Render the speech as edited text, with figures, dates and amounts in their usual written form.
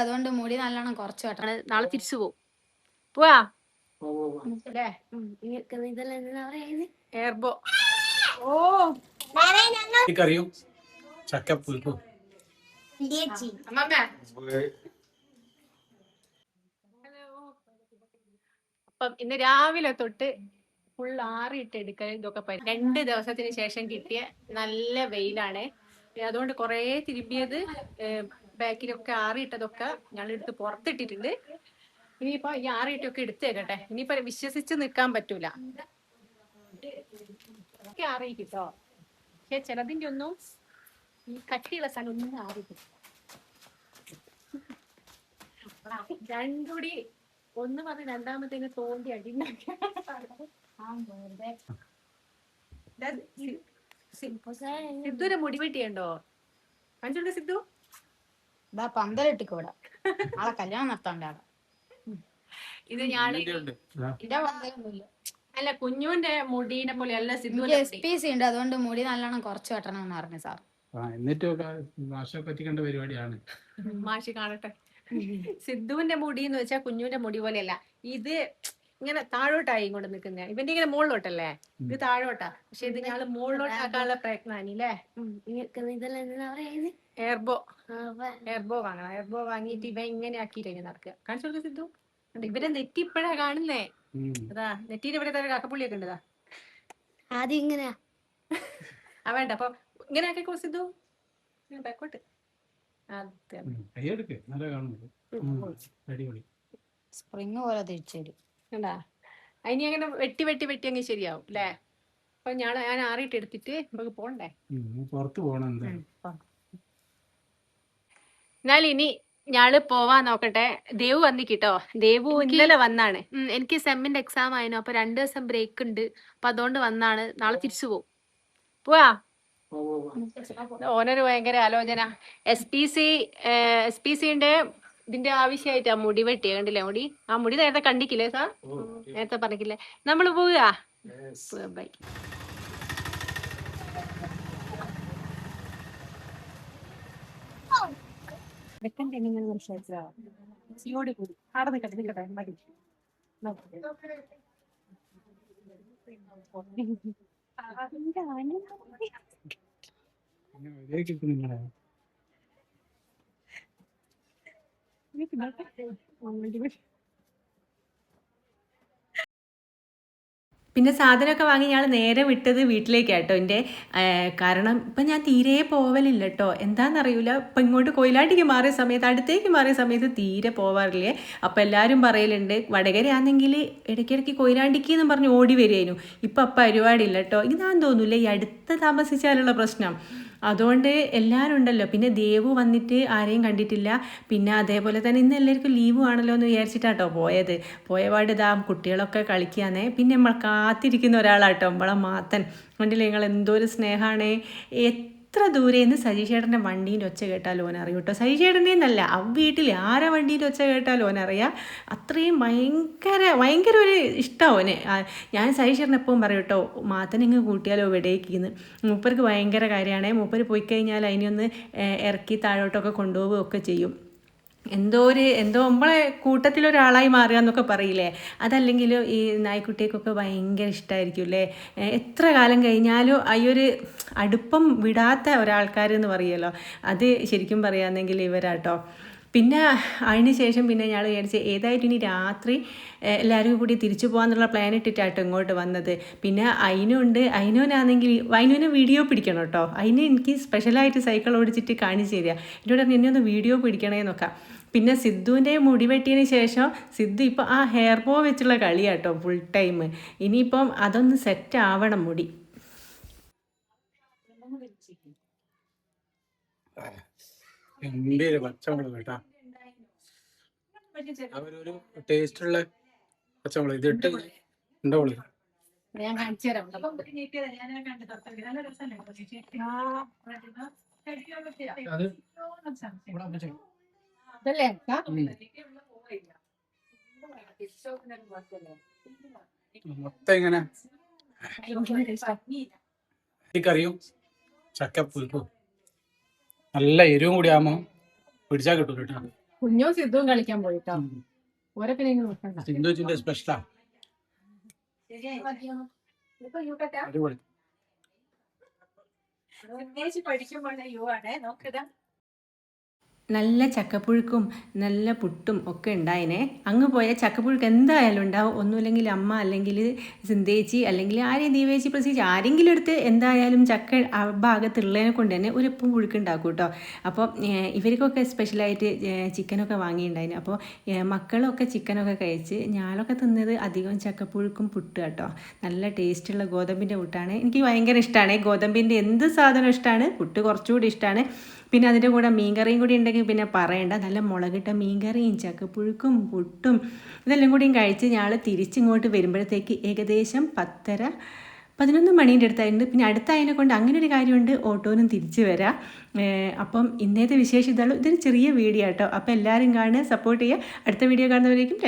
അതുകൊണ്ട് മുടി നല്ലോണം കുറച്ച് വെട്ടണം. നാളെ തിരിച്ചു പോകും. പോവാ എയർബോ. ഓ അറിയോ ചക്കപ്പുൽക്കു. അപ്പം ഇന്ന് രാവിലെ തൊട്ട് ഫുൾ ആറിയിട്ട് എടുക്കൽ ഇതൊക്കെ 2 ദിവസത്തിന് ശേഷം കിട്ടിയ നല്ല വെയിലാണ്. അതുകൊണ്ട് കുറേ തിരുമ്പിയത് ബാക്കിലൊക്കെ ആറിയിട്ടതൊക്കെ ഞങ്ങൾ എടുത്ത് പുറത്തിട്ടിട്ടുണ്ട്. ഇനിയിപ്പോ ഈ ആറിയിട്ടൊക്കെ എടുത്തേക്കട്ടെ. ഇനിയിപ്പോ വിശ്വസിച്ച് നിൽക്കാൻ പറ്റൂല. ആറി കിട്ടോ, പക്ഷെ ചിലതിന്റെ ഒന്നും ഈ കട്ടിയുള്ള സ്ഥലം ഒന്നും ആറിക്കും. രണ്ടുകൂടി ഒന്ന് പറഞ്ഞ് രണ്ടാമത്തേന് തോണ്ടി അടിണ്ടാക്കി. സിദ്ധുവിന്റെ മുടി വെട്ടിയുണ്ടോ? കണ്ടുണ്ട് സിദ്ധു? ഇതാ പന്തലിട്ടിക്കൂടെ ആളെ കല്യാണം നടത്താണ്ട് ആളെ. ഇത് ഞാൻ അല്ല, കുഞ്ഞുവിന്റെ മുടീനെ പോലെ അല്ല സിദ്ധുവിന്റെ SPC ഉണ്ട്, അതുകൊണ്ട് മുടി നല്ലോണം കുറച്ച് വെട്ടണം എന്ന് പറഞ്ഞു സാർ. മാഷെ പറ്റിക്കേണ്ട പരിപാടിയാണ്. മാഷി കാണട്ടെ. സിദ്ധുവിന്റെ മുടി എന്ന് വെച്ചാൽ കുഞ്ഞുവിന്റെ മുടി പോലെയല്ല. ഇത് ഇങ്ങനെ താഴോട്ടായി കൊണ്ട് നിൽക്കുന്ന. ഇവന്റെ ഇങ്ങനെ മുകളിലോട്ടല്ലേ, ഇത് താഴോട്ടാ. പക്ഷെ ഇത് ഞങ്ങള് മുകളിലോട്ടാക്കാനുള്ള പ്രയത്നാനില്ലേ. എയർബോ വാങ്ങണം. എയർബോ വാങ്ങിയിട്ട് ഇവ ഇങ്ങനെ ആക്കിയിട്ട് നടക്കുക. കാണിച്ചു കൊടുക്ക സിദ്ധു. ഇവരെ നെറ്റി ഇപ്പഴാ കാണുന്നേ. അതാ നെറ്റിന്റെ ഇവിടെ കാക്കപ്പുള്ളിയൊക്കെ ഉണ്ടതാ. ആദ്യം ഇങ്ങനെയാ വേണ്ട. അപ്പൊ ഇങ്ങനെ ആക്കിക്കോ സിദ്ധു, ബാക്കോട്ട്. സ്പ്രിങ് പോലെ തിരിച്ചു കണ്ടാ, അതിനി അങ്ങനെ വെട്ടി അങ്ങ് ശരിയാവും അല്ലേ. അപ്പൊ ഞാൻ ആറിയിട്ട് എടുത്തിട്ട് നമുക്ക് പോണ്ടേ, പുറത്ത് പോണം. എന്നാൽ ഇനി ഞാള് പോവാൻ നോക്കട്ടെ. ദേവു വന്നിക്കിട്ടോ. ദേവു ഇന്നലെ വന്നാണ്. എനിക്ക് സെമ്മിന്റെ എക്സാം ആയിരുന്നു. അപ്പൊ 2 ദിവസം ബ്രേക്ക് ഉണ്ട്. അപ്പൊ അതുകൊണ്ട് വന്നാണ്. നാളെ തിരിച്ചു പോകും. പോവാ. ഓനൊരു ഭയങ്കര ആലോചന. SPCന്റെ ഇതിന്റെ ആവശ്യമായിട്ടാ മുടി വെട്ടിയ. കണ്ടില്ലേ മുടി? ആ മുടി നേരത്തെ കണ്ടിക്കില്ലേ സാർ? നേരത്തെ പറഞ്ഞിക്കില്ലേ? നമ്മള് പോവുക. ബൈ. പിന്നെ സാധനമൊക്കെ വാങ്ങി ഞങ്ങൾ നേരെ വിട്ടത് വീട്ടിലേക്കാട്ടോ എൻ്റെ. കാരണം ഇപ്പം ഞാൻ തീരെ പോവലില്ല കേട്ടോ. എന്താണെന്നറിയില്ല, ഇപ്പം ഇങ്ങോട്ട് കൊയിലാണ്ടിക്ക് മാറിയ സമയത്ത്, അടുത്തേക്ക് മാറിയ സമയത്ത് തീരെ പോവാറില്ലേ. അപ്പം എല്ലാവരും പറയലുണ്ട്, വടകരയാണെങ്കിൽ ഇടയ്ക്കിടയ്ക്ക് കൊയിലാണ്ടിക്ക് എന്ന് പറഞ്ഞ് ഓടി വരികയായിരുന്നു. ഇപ്പം പരിപാടിയില്ല കേട്ടോ. ഇതാന്ന് തോന്നില്ല ഈ അടുത്ത് താമസിച്ചാലുള്ള പ്രശ്നം. അതുകൊണ്ട് എല്ലാവരും ഉണ്ടല്ലോ. പിന്നെ ദേവു വന്നിട്ട് ആരെയും കണ്ടിട്ടില്ല. പിന്നെ അതേപോലെ തന്നെ ഇന്ന് എല്ലാവർക്കും ലീവ് ആണല്ലോ എന്ന് വിചാരിച്ചിട്ടാട്ടോ പോയത്. പോയപാട് ഇതാ കുട്ടികളൊക്കെ കളിക്കുകയാണേ. പിന്നെ നമ്മൾ കാത്തിരിക്കുന്ന ഒരാളാട്ടോ നമ്മളെ മാത്തൻ. കണ്ടില്ലേ നിങ്ങൾ, എന്തോ ഒരു സ്നേഹമാണ്. എത്ര ദൂരെ നിന്ന് സജീഷേട്ടൻ്റെ വണ്ടീൻ്റെ ഒച്ച കേട്ടാൽ ഓനറിയും കേട്ടോ. സജീഷേട്ടൻ്റെ എന്നല്ല, ആ വീട്ടിൽ ആരാ വണ്ടീൻ്റെ ഒച്ച കേട്ടാൽ ഓനറിയാം. അത്രയും ഭയങ്കര ഒരു ഇഷ്ടമാണ് ഓന്. ഞാൻ സജീഷേട്ടൻ എപ്പോഴും പറയും കേട്ടോ, മാത്തനിങ്ങ് കൂട്ടിയാലോ ഇവിടേക്കിന്ന്. മൂപ്പർക്ക് ഭയങ്കര കാര്യമാണ്. മൂപ്പർ പോയി കഴിഞ്ഞാൽ അതിനൊന്ന് ഇറക്കി താഴോട്ടൊക്കെ കൊണ്ടുപോവുകയൊക്കെ ചെയ്യും. എന്തോ നമ്മളെ കൂട്ടത്തിലൊരാളായി മാറുക എന്നൊക്കെ പറയില്ലേ. അതല്ലെങ്കിൽ ഈ നായ്ക്കുട്ടിയൊക്കെ ഭയങ്കര ഇഷ്ടമായിരിക്കും അല്ലേ. എത്ര കാലം കഴിഞ്ഞാലും ഈ ഒരു അടുപ്പം വിടാത്ത ഒരാൾക്കാരെന്ന് പറയുമല്ലോ, അത് ശരിക്കും പറയുകയാണെങ്കിൽ ഇവരാട്ടോ. പിന്നെ അതിന് ശേഷം പിന്നെ ഞങ്ങൾ വിചാരിച്ച് ഏതായിട്ട് ഇനി രാത്രി എല്ലാവരും കൂടി തിരിച്ചു പോകാമെന്നുള്ള പ്ലാൻ ഇട്ടിട്ടാട്ടോ ഇങ്ങോട്ട് വന്നത്. പിന്നെ അതിനോനാണെങ്കിൽ അതിനോനെ വീഡിയോ പിടിക്കണം കേട്ടോ. അതിന് എനിക്ക് സ്പെഷ്യലായിട്ട് സൈക്കിൾ ഓടിച്ചിട്ട് കാണിച്ചു തരിക. എന്നോട് എന്നെ ഒന്ന് വീഡിയോ പിടിക്കണേന്നൊക്കെ. പിന്നെ സിദ്ധുവിൻ്റെ മുടി വെട്ടിയതിന് ശേഷം സിദ്ധു ഇപ്പം ആ ഹെയർ ബോ വെച്ചുള്ള കളിയാട്ടോ ഫുൾ ടൈം. ഇനിയിപ്പം അതൊന്ന് സെറ്റ് ആവണം മുടി. പച്ചമുളക് കേട്ടാ, അവരൊരു ടേസ്റ്റുള്ള പച്ചമുളക് ഇത് ഇട്ട് ഉണ്ടോളൂ. ഞാൻ കാണിച്ചു തരാം. മൊത്തം ഇങ്ങനെ അറിയോ ചക്കപ്പുൽക്കു. നല്ല എരിവും കൂടി ആകുമ്പോൾ പിടിച്ചാൽ കിട്ടൂല കേട്ടോ. കുഞ്ഞോ സിദ്ധുവും കളിക്കാൻ പോയിട്ടോ. ഓരെ പിന്നെ ഇങ്ങനെ നോക്കണ്ട. സിന്ധുവിന്റെ സ്പെഷ്യലാ. അടിപൊളി. നല്ല ചക്കപ്പുഴുക്കും നല്ല പുട്ടും ഒക്കെ ഉണ്ടായിനെ. അങ്ങ് പോയ ചക്കപ്പുഴുക്ക് എന്തായാലും ഉണ്ടാവും. ഒന്നുമില്ലെങ്കിൽ അമ്മ, അല്ലെങ്കിൽ സിന്തേച്ചി, അല്ലെങ്കിൽ ആരെയും ദീവേച്ചി, പ്രസിച്ച് ആരെങ്കിലും എടുത്ത് എന്തായാലും ചക്ക ആ ഭാഗത്തുള്ളതിനെ കൊണ്ട് തന്നെ ഒരു ഉപ്പും പുഴുക്ക് ഉണ്ടാക്കും കേട്ടോ. അപ്പോൾ ഇവർക്കൊക്കെ സ്പെഷ്യലായിട്ട് ചിക്കനൊക്കെ വാങ്ങിയിട്ടുണ്ടായിരുന്നു. അപ്പോൾ മക്കളൊക്കെ ചിക്കനൊക്കെ കഴിച്ച് ഞാനൊക്കെ തിന്നത് അധികം ചക്കപ്പുഴുക്കും പുട്ട് കേട്ടോ. നല്ല ടേസ്റ്റുള്ള ഗോതമ്പിൻ്റെ പുട്ടാണ്. എനിക്ക് ഭയങ്കര ഇഷ്ടമാണ്. ഗോതമ്പിൻ്റെ എന്ത് സാധനം ഇഷ്ടമാണ്, പുട്ട് കുറച്ചുകൂടി ഇഷ്ടമാണ്. പിന്നെ അതിൻ്റെ കൂടെ മീൻകറിയും കൂടി ഉണ്ടെങ്കിൽ പിന്നെ പറയണ്ട. നല്ല മുളകിട്ട മീൻകറിയും ചക്കപ്പുഴുക്കും പുട്ടും ഇതെല്ലാം കൂടിയും കഴിച്ച് ഞങ്ങൾ തിരിച്ചിങ്ങോട്ട് വരുമ്പോഴത്തേക്ക് ഏകദേശം 10:30-11 മണീൻ്റെ അടുത്തായിട്ടുണ്ട്. പിന്നെ അടുത്തായതിനെ കൊണ്ട് അങ്ങനെ ഒരു കാര്യമുണ്ട്, ഓട്ടോനും തിരിച്ചു വരാം. അപ്പം ഇന്നത്തെ വിശേഷം ഇതുള്ളൂ. ഇതൊരു ചെറിയ വീഡിയോ കേട്ടോ. അപ്പോൾ എല്ലാവരും കാണുക, സപ്പോർട്ട് ചെയ്യുക. അടുത്ത വീഡിയോ കാണുന്നവരേക്കും